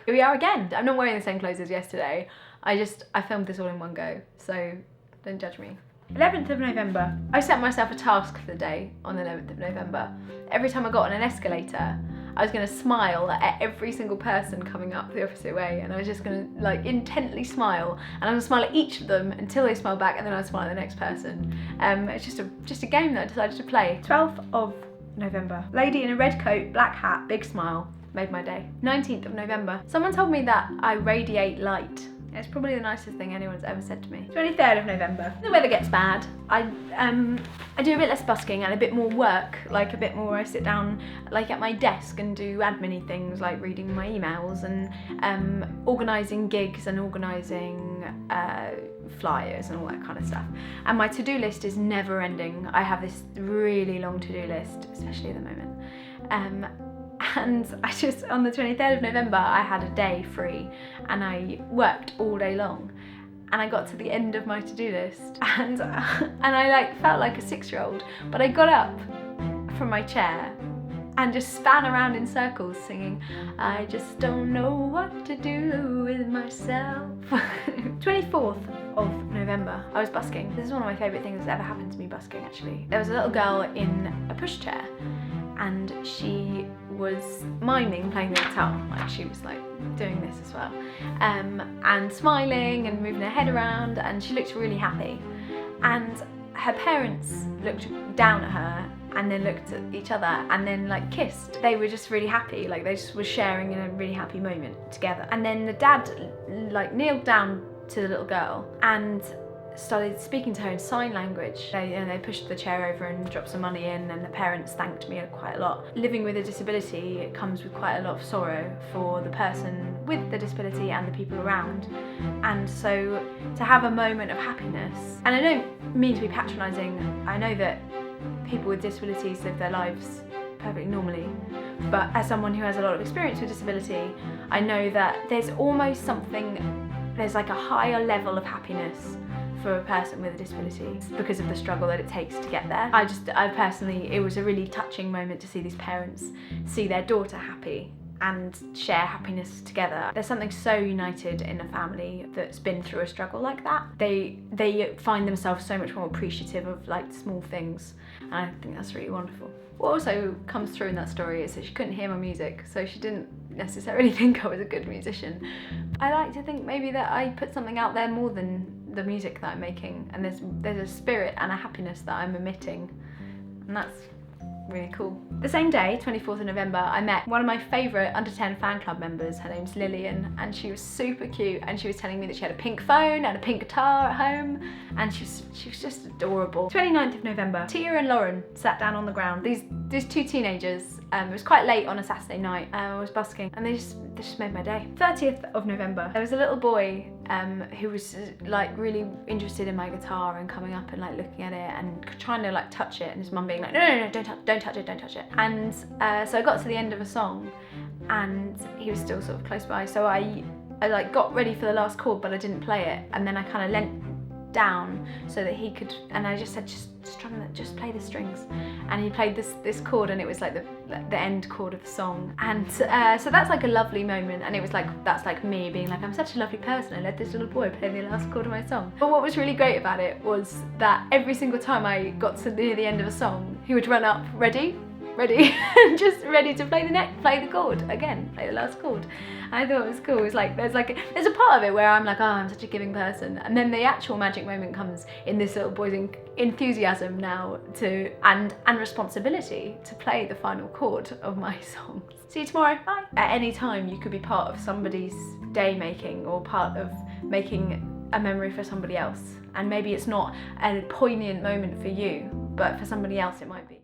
Here we are again. I'm not wearing the same clothes as yesterday. I filmed this all in one go, so don't judge me. 11th of November. I set myself a task for the day on the 11th of November. Every time I got on an escalator, I was going to smile at every single person coming up the opposite way, and I was just going to like intently smile, and I'm going to smile at each of them until they smile back, and then I'll smile at the next person. It's just a game that I decided to play. 12th of November. Lady in a red coat, black hat, big smile. Made my day. 19th of November. Someone told me that I radiate light. It's probably the nicest thing anyone's ever said to me. 23rd of November. The weather gets bad. I do a bit less busking and a bit more work, like a bit more I sit down like at my desk and do admin-y things like reading my emails and organising gigs and organising flyers and all that kind of stuff. And my to-do list is never ending. I have this really long to-do list, especially at the moment. And on the 23rd of November, I had a day free and I worked all day long. And I got to the end of my to-do list and I like felt like a 6-year-old, but I got up from my chair and just span around in circles singing, I just don't know what to do with myself. 24th of November, I was busking. This is one of my favourite things that's ever happened to me busking, actually. There was a little girl in a pushchair and she was miming playing the guitar, like she was like doing this as well, and smiling and moving her head around, and she looked really happy. And her parents looked down at her and then looked at each other and then like kissed. They were just really happy, like they just were sharing in a really happy moment together. And then the dad like kneeled down to the little girl and started speaking to her in sign language. They pushed the chair over and dropped some money in, and the parents thanked me quite a lot. Living with a disability, it comes with quite a lot of sorrow for the person with the disability and the people around. And so to have a moment of happiness, and I don't mean to be patronising, I know that people with disabilities live their lives perfectly normally, but as someone who has a lot of experience with disability, I know that there's almost there's like a higher level of happiness for a person with a disability because of the struggle that it takes to get there. I personally, it was a really touching moment to see these parents see their daughter happy and share happiness together. There's something so united in a family that's been through a struggle like that. They find themselves so much more appreciative of like small things, and I think that's really wonderful. What also comes through in that story is that she couldn't hear my music, so she didn't necessarily think I was a good musician. I like to think maybe that I put something out there more than the music that I'm making, and there's a spirit and a happiness that I'm emitting, and that's really cool. The same day, 24th of November, I met one of my favourite under 10 fan club members. Her name's Lillian, and she was super cute, and she was telling me that she had a pink phone and a pink guitar at home, and she was just adorable. 29th of November, Tia and Lauren sat down on the ground. These two teenagers, it was quite late on a Saturday night, I was busking, and they just made my day. 30th of November, there was a little boy who was like really interested in my guitar and coming up and like looking at it and trying to like touch it, and his mum being like, no, don't touch it. And so I got to the end of a song and he was still sort of close by, so I like got ready for the last chord, but I didn't play it, and then I kind of leant down so that he could, and I just said, just play the strings, and he played this chord, and it was like the end chord of the song. And so that's like a lovely moment, and it was like, that's like me being like, I'm such a lovely person, I let this little boy play the last chord of my song. But what was really great about it was that every single time I got to near the end of a song, he would run up, ready, just ready to play the chord again, play the last chord. I thought it was cool. It's like there's a part of it where I'm like, oh, I'm such a giving person, and then the actual magic moment comes in this little boy's enthusiasm now and responsibility to play the final chord of my song. See you tomorrow. Bye. At any time, you could be part of somebody's day making, or part of making a memory for somebody else, and maybe it's not a poignant moment for you, but for somebody else it might be.